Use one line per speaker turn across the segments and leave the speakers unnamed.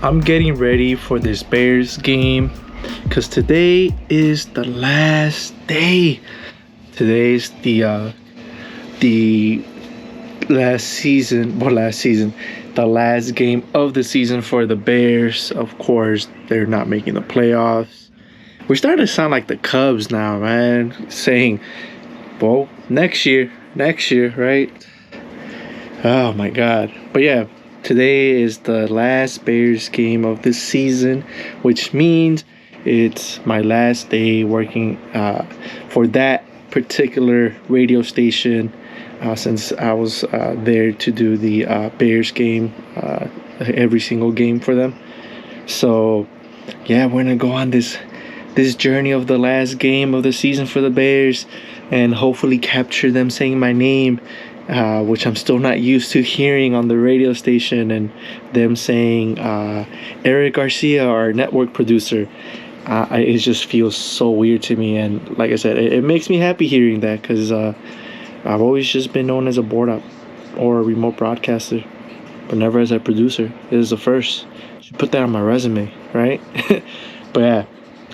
I'm getting ready for this Bears game because today is the last day. Today's the last season, the last game of the season for the Bears. Of course, they're not making the playoffs. We're starting to sound like the Cubs now, man. Saying, well, next year, right? Oh my God. But yeah, today is the last Bears game of this season, which means it's my last day working for that particular radio station since I was there to do the Bears game, every single game for them. So yeah, we're gonna go on this journey of the last game of the season for the Bears and hopefully capture them saying my name, which I'm still not used to hearing on the radio station, and them saying Eric Garcia, our network producer. It just feels so weird to me, and like I said, it makes me happy hearing that because I've always just been known as a board op or a remote broadcaster, but never as a producer. It is the first. Should put that on my resume, right? But yeah,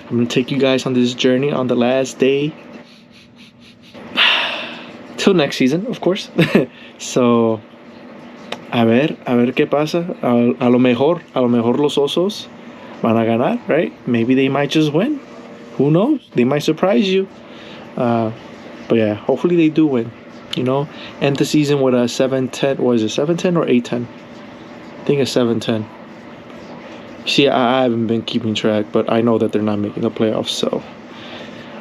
I'm gonna take you guys on this journey on the last day till next season, of course. So a ver qué pasa. A lo mejor los Osos van a ganar, right? Maybe they might just win. Who knows? They might surprise you. But yeah, hopefully they do win. End the season with a 7-10. Was it 7-10 or 8-10? I think it's 7-10. See, I haven't been keeping track, but I know that they're not making the playoffs. So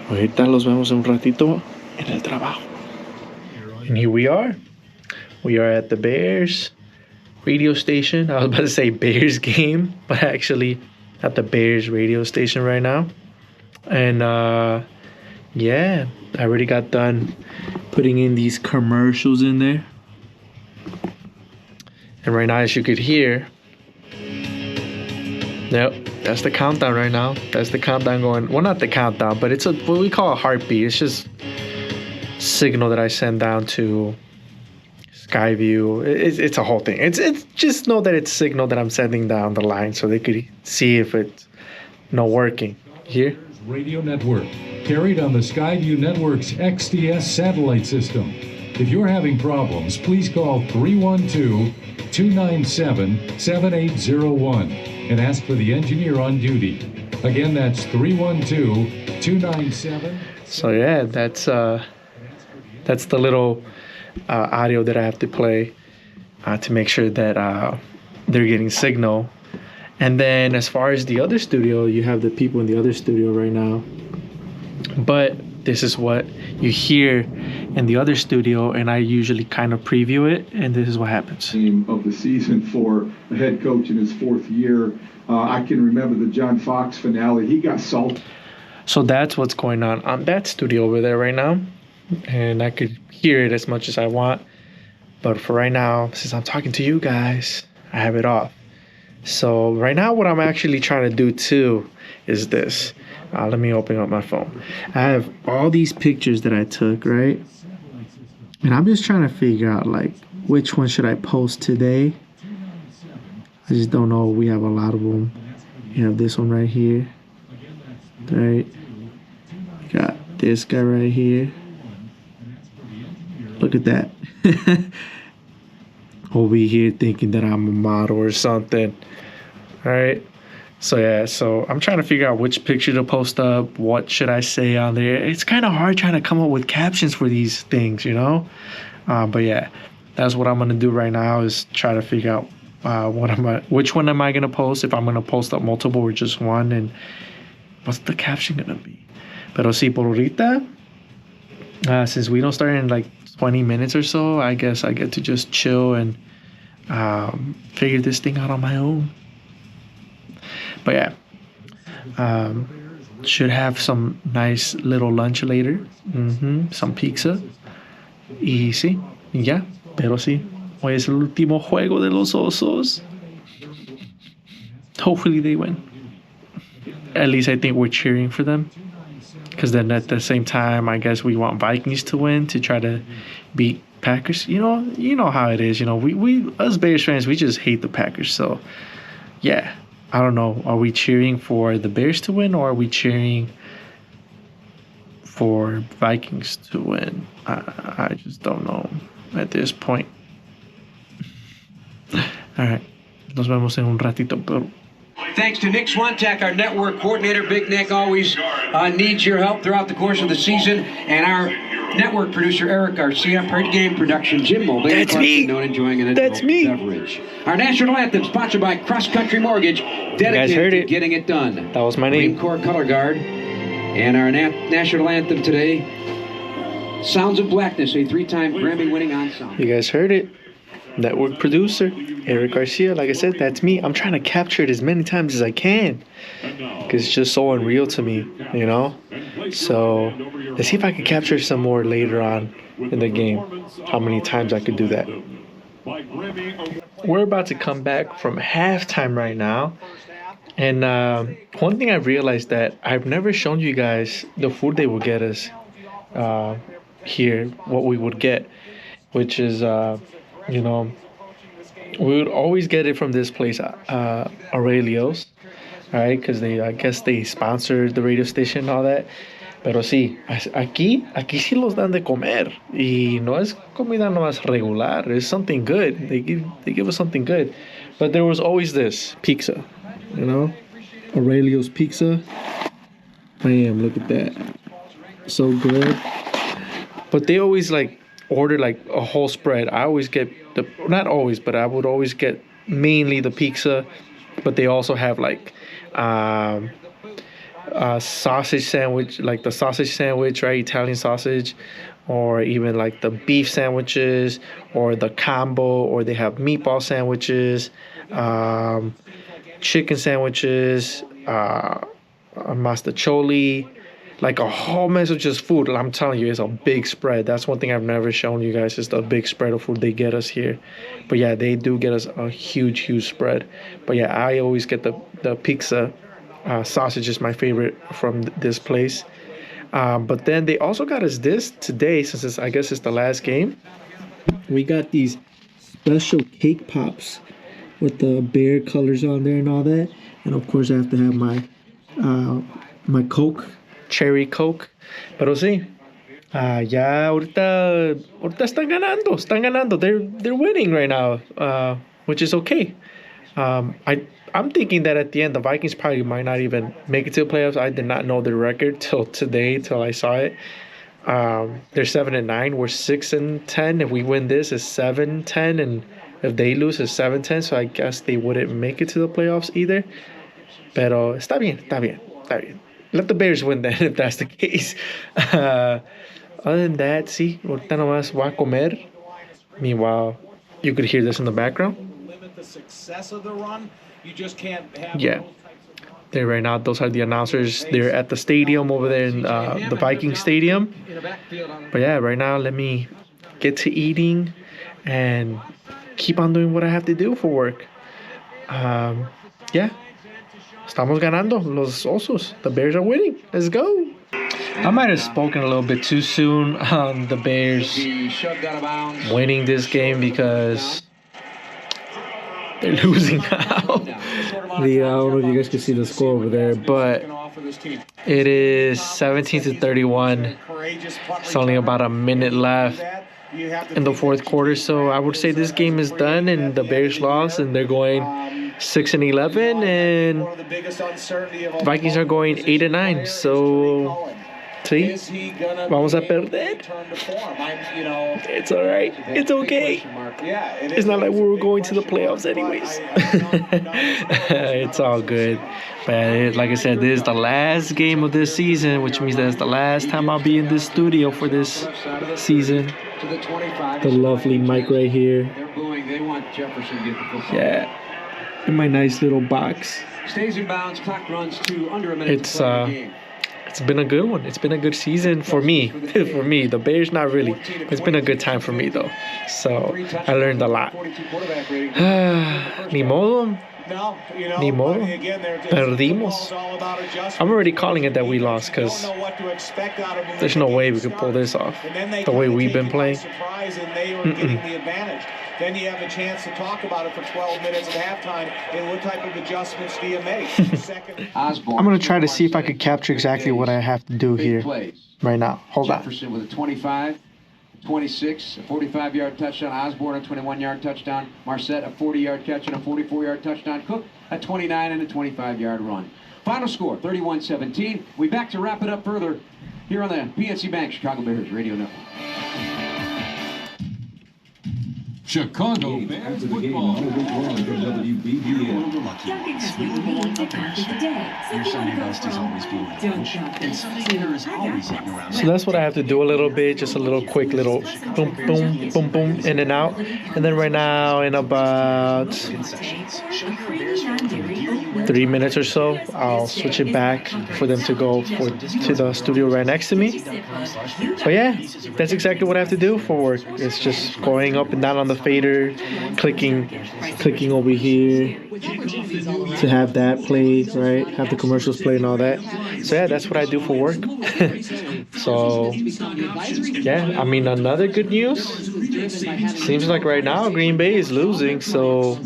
ahorita los vemos un ratito en el trabajo. And here we are. We are at the Bears radio station. I was about to say Bears game, but actually at the Bears radio station right now. And yeah, I already got done putting in these commercials in there. And right now, as you could hear, yep, that's the countdown right now. That's the countdown going. Well, not the countdown, but it's what we call a heartbeat. It's just signal that I send down to Skyview. It's a whole thing. It's just know that it's signal that I'm sending down the line so they could see if it's not working. Here.
Radio network carried on the Skyview Network's XDS satellite system. If you're having problems, please call 312-297-7801 and ask for the engineer on duty. Again, that's 312-297.
So yeah, that's the little audio that I have to play to make sure that they're getting signal. And then as far as the other studio, you have the people in the other studio right now. But this is what you hear in the other studio, and I usually kind of preview it, and this is what happens.
Game of the season for a head coach in his fourth year. I can remember the John Fox finale. He got salty.
So that's what's going on that studio over there right now. And I could hear it as much as I want. But for right now, since I'm talking to you guys, I have it off. So right now what I'm actually trying to do too is this. Let me open up my phone. I have all these pictures that I took, right? And I'm just trying to figure out like which one should I post today. I just don't know. We have a lot of them. You have this one right here. Right? Got this guy right here. Look at that. Over here thinking that I'm a model or something. All right. So yeah, so I'm trying to figure out which picture to post up. What should I say on there? It's kind of hard trying to come up with captions for these things, But yeah, that's what I'm gonna do right now is try to figure out which one am I gonna post, if I'm gonna post up multiple or just one, and what's the caption gonna be. Pero sí, por ahorita, since we don't start in like 20 minutes or so, I guess I get to just chill and figure this thing out on my own. But yeah, should have some nice little lunch later. Some pizza. Y sí, ya, pero sí. Hoy es el último juego de los Osos. Hopefully they win. At least I think we're cheering for them. Because then at the same time, I guess we want Vikings to win to try to beat Packers. You know how it is. We us Bears fans, we just hate the Packers. So, yeah, I don't know. Are we cheering for the Bears to win, or are we cheering for Vikings to win? I just don't know at this point. All right. Nos vemos en un ratito, pero
Thanks to Nick Swantek, our network coordinator. Big Nick always needs your help throughout the course of the season. And our network producer, Eric Garcia, pre-game production, Jim Mulvey.
That's me.
Enjoying an
That's me.
beverage. Our national anthem, sponsored by Cross Country Mortgage, dedicated to getting it done.
That was my name.
Marine Corps Color Guard. And our national anthem today, Sounds of Blackness, a 3-time Grammy-winning ensemble.
You guys heard it. Network producer, Eric Garcia. Like I said, that's me. I'm trying to capture it as many times as I can, because it's just so unreal to me, you know? So let's see if I can capture some more later on in the game, how many times I could do that. We're about to come back from halftime right now. And one thing I realized that I've never shown you guys the food they would get us here, what we would get, which is, you know, we would always get it from this place, Aurelio's, all right, because I guess they sponsored the radio station and all that. Pero sí, aquí sí los dan de comer, y no es comida nomás regular. It's something good. They give us something good. But there was always this pizza, you know, Aurelio's pizza. Bam, look at that, so good. But they always like order like a whole spread. I always get not always, but I would always get mainly the pizza. But they also have like a sausage sandwich, like the sausage sandwich, right? Italian sausage, or even like the beef sandwiches, or the combo, or they have meatball sandwiches, chicken sandwiches, mastacholi, like a whole mess of just food. I'm telling you, it's a big spread. That's one thing I've never shown you guys, is the big spread of food they get us here. But yeah, they do get us a huge spread. But yeah, I always get the pizza. Sausage is my favorite from this place. But then they also got us this today, since I guess it's the last game. We got these special cake pops with the bear colors on there and all that. And of course I have to have my Coke, cherry Coke. Pero sí, ya ahorita están ganando. They're winning right now, which is okay. I'm thinking that at the end the Vikings probably might not even make it to the playoffs. I did not know their record till I saw it. They're 7-9. We're 6-10. If we win this, it's 7-10, and if they lose, it's 7-10. So I guess they wouldn't make it to the playoffs either. Pero está bien. Let the Bears win then, if that's the case. Other than that, sí, ahorita nomás voy a comer. Meanwhile, you could hear this in the background.
Limit the success of the run. You just can't have.
Yeah. There right now, those are the announcers. They're at the stadium over there in the Vikings Stadium. But yeah, right now, let me get to eating and keep on doing what I have to do for work. Yeah. Estamos ganando los Osos. The Bears are winning. Let's go. I might have spoken a little bit too soon on the Bears winning this game, because they're losing now. I don't know if you guys can see the score over there, but it is 17-31. It's only about a minute left in the fourth quarter, so I would say this game is done and the Bears lost, and they're going 6-11, and Vikings are going 8-9. So sí, vamos a perder. It's all right. It's okay. It's not like we were going to the playoffs anyways. It's all good. But like I said, this is the last game of this season, which means that's the last time I'll be in this studio for this season. The lovely mic right here. Yeah. In my nice little box.
Stays in bounds, clock runs to under a minute.
It's been a good one. It's been a good season for me. For me, the Bears not really. It's been a good time for me though. So I learned a lot. Ni modo.
No,
Ni modo.
but again,
Perdimos.
football's all about adjustments.
I'm already calling it that we lost
You don't
because
know what to expect out of them
there's
when
no
the
way
game
we could pull
starts.
this off.
And then they
The way
kinda
we've
take
been
you by
playing.
surprise, and they were getting the advantage. Then you have a chance to talk about it for 12 minutes at halftime. And what type of adjustments do you make? Second.
I'm going to try to see if I could capture exactly what I have to do here right now. Hold on.
Jefferson with a 25, 26, a 45-yard touchdown. Osborne, a 21-yard touchdown. Marset, a 40-yard catch and a 44-yard touchdown. Cook, a 29 and a 25-yard run. Final score, 31-17. We back to wrap it up further here on the PNC Bank Chicago Bears Radio Network.
Chicago Bears football.
So that's what I have to do a little bit, just a little quick little boom, boom, boom, boom, in and out. And then right now in about 3 minutes or so, I'll switch it back for them to go to the studio right next to me. But yeah, that's exactly what I have to do for work. It's just going up and down on the fader, clicking over here to have that play, right? Have the commercials play and all that. So yeah, that's what I do for work. So yeah, I mean, another good news. Seems like right now Green Bay is losing, so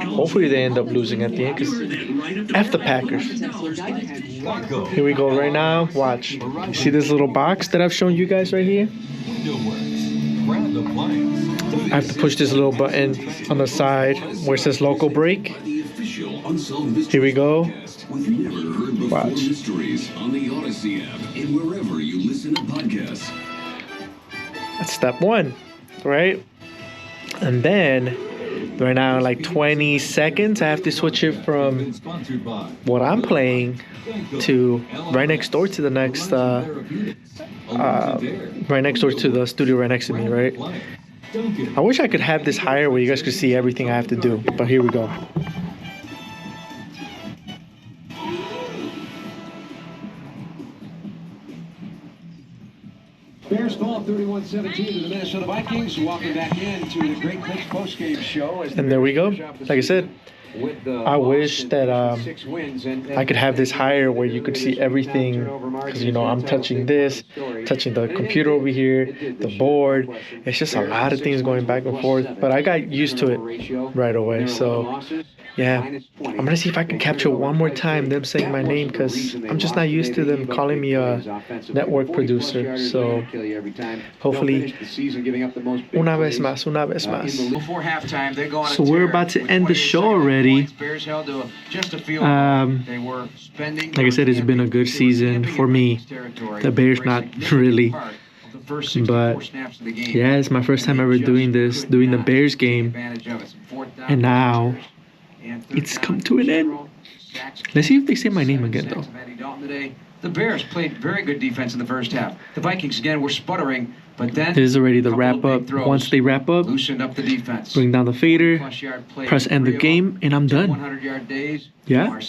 hopefully they end up losing at the end. Cause F the Packers. Here we go right now. Watch. You see this little box that I've shown you guys right here? I have to push this little button on the side where it says local break. Here we go. Watch. That's step one, right? And then right now in like 20 seconds, I have to switch it from what I'm playing to right next door to the next, right next door to the studio right next to me, right? I wish I could have this higher where you guys could see everything I have to do, but here we go.
Bears fall 31-17 to the Minnesota Vikings. Walking back into the Great Clips postgame show.
And there we go. Like I said, I wish that I could have this higher where you could see everything, because I'm touching this, touching the computer over here, the board. It's just a lot of things going back and forth, but I got used to it right away. So yeah, I'm gonna see if I can capture one more time them saying my name, because I'm just not used to them calling me a network producer. So hopefully una vez más.
Before halftime, they go on
So we're about to end the show already. Like I said, it's been a good season for me. The Bears not really. But yeah, it's my first time ever doing this, doing the Bears game. And now it's come to an end. Let's see if they say my name again, though.
The Bears played very good defense in the first half. The Vikings, again, were sputtering, but then
this is already the wrap up. Once they wrap up,
loosened up the defense.
Bring down the fader, press end the game, and I'm done.
100-yard days.
Yeah,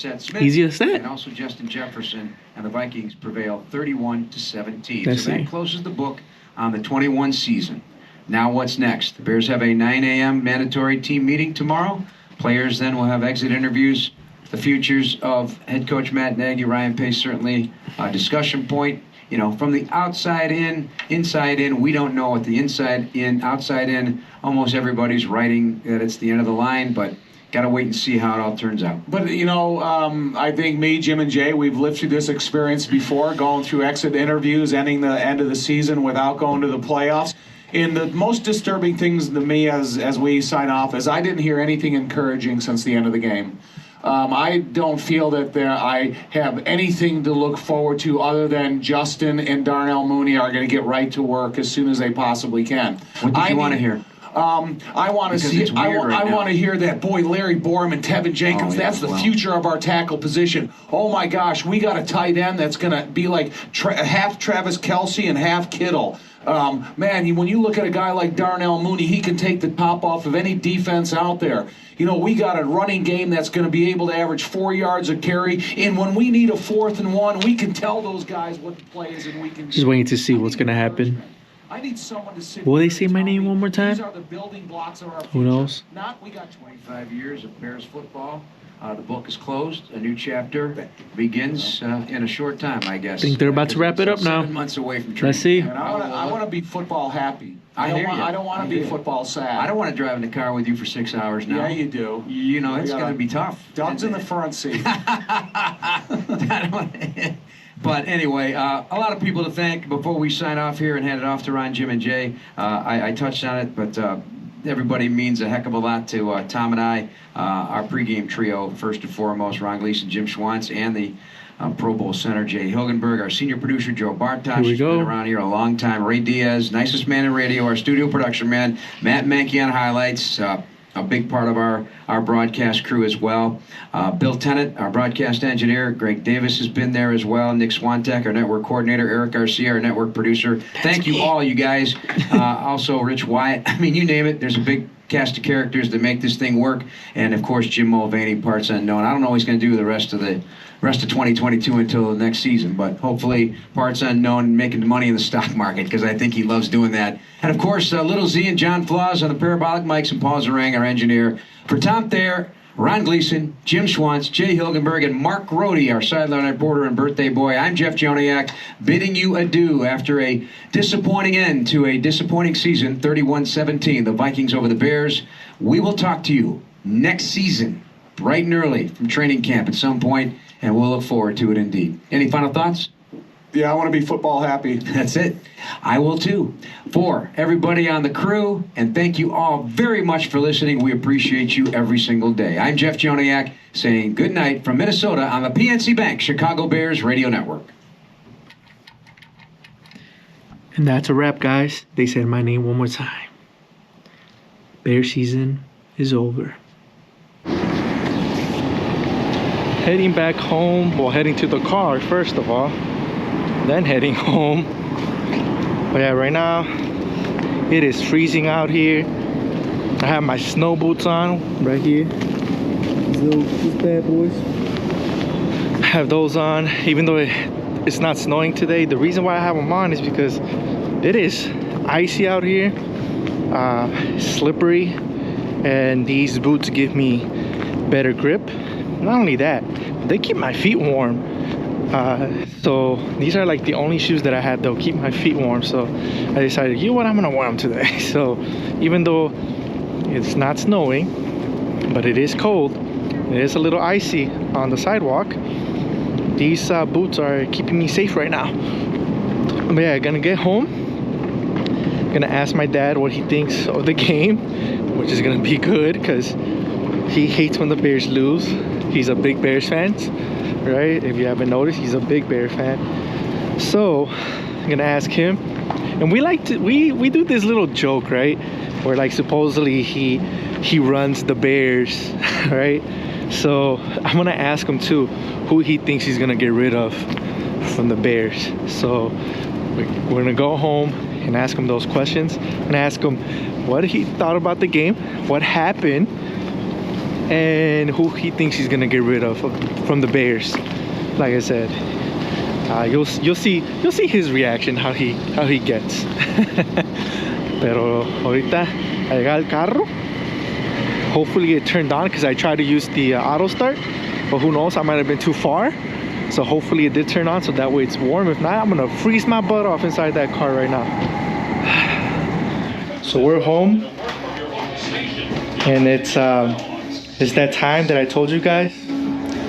easy as that.
And also Justin Jefferson, and the Vikings prevail 31-17.
Let's
so that
see.
closes the book on the 21 season. Now what's next? The Bears have a 9 a.m. mandatory team meeting tomorrow. Players then will have exit interviews. The futures of head coach Matt Nagy, Ryan Pace, certainly a discussion point. From the outside in, inside in, we don't know what the inside in, outside in. Almost everybody's writing that it's the end of the line, but got to wait and see how it all turns out.
But, I think me, Jim, and Jay, we've lived through this experience before, going through exit interviews, ending the end of the season without going to the playoffs. And the most disturbing things to me as we sign off is I didn't hear anything encouraging since the end of the game. I don't feel that I have anything to look forward to other than Justin and Darnell Mooney are going to get right to work as soon as they possibly can.
What did you want to hear?
I want to see. I want to hear that boy Larry Borum and Tevin Jenkins. That's the future of our tackle position. Oh my gosh, we got a tight end that's going to be like half Travis Kelce and half Kittle. Man, when you look at a guy like Darnell Mooney, he can take the top off of any defense out there. We got a running game that's going to be able to average 4 yards a carry. And when we need a 4th and 1, we can tell those guys what the play is, and we can
just waiting to see what's going to happen.
I need someone to sit.
Will they say my name one more time?
These are the building blocks of our future.
Who knows?
We got 25 years of Bears football. The book is closed. A new chapter begins in a short time, I guess.
I think they're about to wrap it up now.
7 months away from training.
Let's see.
And I want to be football happy.
I
don't want to be football sad.
I don't want to drive in the car with you for 6 hours now.
Yeah, you do.
You know, it's going to be tough.
Doug's in the front seat.
But anyway, a lot of people to thank before we sign off here and hand it off to Ron, Jim, and Jay. I touched on it, but everybody means a heck of a lot to Tom and I, our pregame trio, first and foremost, Ron Gleason, Jim Schwantz, and the Pro Bowl center, Jay Hilgenberg, our senior producer, Joe Bartosh, who's been around here a long time, Ray Diaz, nicest man in radio, our studio production man, Matt Mankey on highlights, a big part of our broadcast crew as well. Bill Tennant, our broadcast engineer. Greg Davis has been there as well. Nick Swantek, our network coordinator. Eric Garcia, our network producer. Thank you all, you guys. Also, Rich Wyatt. I mean, you name it. There's a big cast of characters that make this thing work. And, of course, Jim Mulvaney, parts unknown. I don't know what he's going to do the rest of 2022 until the next season, but hopefully parts unknown and making money in the stock market, because I think he loves doing that. And of course, Little Z and John Flaws on the parabolic mics, and Paul Zarang, our engineer. For Tom Thayer, Ron Gleason, Jim Schwantz, Jay Hilgenberg, and Mark Grody, our sideline reporter and birthday boy, I'm Jeff Joniak, bidding you adieu after a disappointing end to a disappointing season, 31-17, the Vikings over the Bears. We will talk to you next season, bright and early from training camp at some point, and we'll look forward to it indeed. Any final thoughts?
Yeah, I want to be football happy.
That's it. I will too. For everybody on the crew, and thank you all very much for listening. We appreciate you every single day. I'm Jeff Joniak saying good night from Minnesota on the PNC Bank Chicago Bears Radio Network.
And that's a wrap, guys. They said my name one more time. Bear season is over. Heading back home, well, heading to the car first of all, then heading home. But yeah, right now it is freezing out here. I have my snow boots on right here. These bad boys. I have those on, even though it's not snowing today. The reason why I have them on is because it is icy out here, slippery, and these boots give me better grip. Not only that, they keep my feet warm. So these are like the only shoes that I had that'll keep my feet warm. So I decided, you know what, I'm gonna wear them today. So even though it's not snowing, but it is cold, it is a little icy on the sidewalk, these boots are keeping me safe right now. But yeah, gonna get home, gonna ask my dad what he thinks of the game, which is gonna be good because he hates when the Bears lose. He's a big Bears fan, right? If you haven't noticed, he's a big Bear fan. So I'm gonna ask him, and we do this little joke, right? Where like supposedly he runs the Bears, right? So I'm gonna ask him too who he thinks he's gonna get rid of from the Bears. So we're gonna go home and ask him those questions and ask him what he thought about the game, what happened, and who he thinks he's gonna get rid of from the Bears. Like I said, you'll see his reaction, how he gets. Pero ahorita llega el carro. Hopefully it turned on because I tried to use the auto start, but who knows, I might have been too far. So hopefully it did turn on, so that way it's warm. If not, I'm gonna freeze my butt off inside that car right now. So we're home, and it's that time that I told you guys.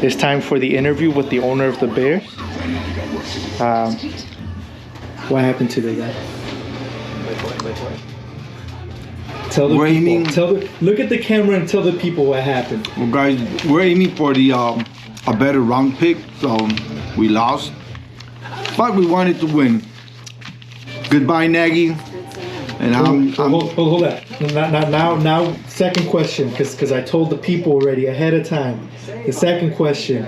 It's time for the interview with the owner of the Bears. What happened today, guys? Tell the people. Look at the camera and tell the people what happened.
Well, guys, we're aiming for the a better round pick, so we lost, but we wanted to win. Goodbye, Nagy. And
hold on. Now, second question, because I told the people already ahead of time. The second question: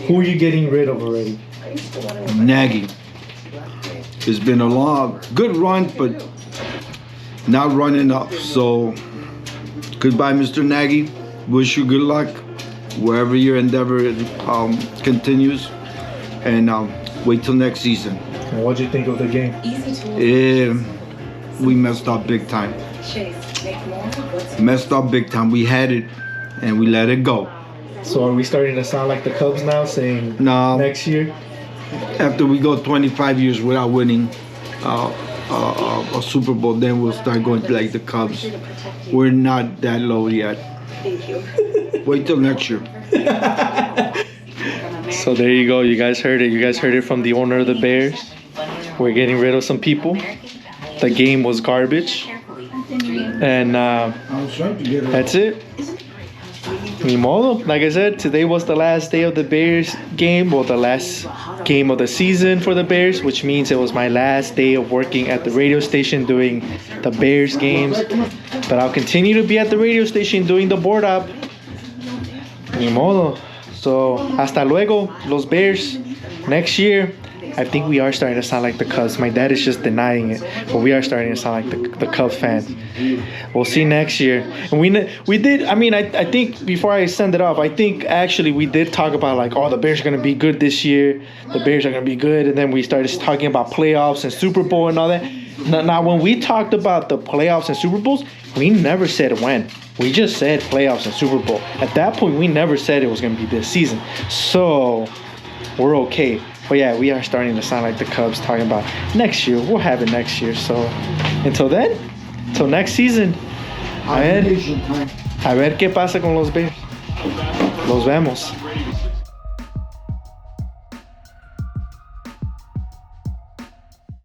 who are you getting rid of already?
Nagy. It's been a good run, but not running up. So goodbye, Mr. Nagy. Wish you good luck wherever your endeavor continues, and wait till next season.
And what'd you think of the game?
We messed up big time. Messed up big time. We had it and we let it go.
So are we starting to sound like the Cubs now, saying
No.
next year?
After we go 25 years without winning a Super Bowl, then we'll start going like the Cubs. We're not that low yet. Wait till next year.
So there you go. You guys heard it. You guys heard it from the owner of the Bears. We're getting rid of some people. The game was garbage. And that's it. Ni modo. Like I said, today was the last day of the Bears game, or the last game of the season for the Bears, which means it was my last day of working at the radio station doing the Bears games. But I'll continue to be at the radio station doing the board up. Ni modo. So, hasta luego, los Bears. Next year, I think we are starting to sound like the Cubs. My dad is just denying it, but we are starting to sound like the Cubs fans. We'll see next year. And we did. I mean, I think before I send it off, I think actually we did talk about like, oh, the Bears are gonna be good this year. The Bears are gonna be good, and then we started talking about playoffs and Super Bowl and all that. Now, when we talked about the playoffs and Super Bowls, we never said when. We just said playoffs and Super Bowl. At that point, we never said it was gonna be this season. So we're okay. But yeah, we are starting to sound like the Cubs, talking about next year. We'll have it next year. So until then, until next season, a ver qué pasa con los Bears. Los vemos.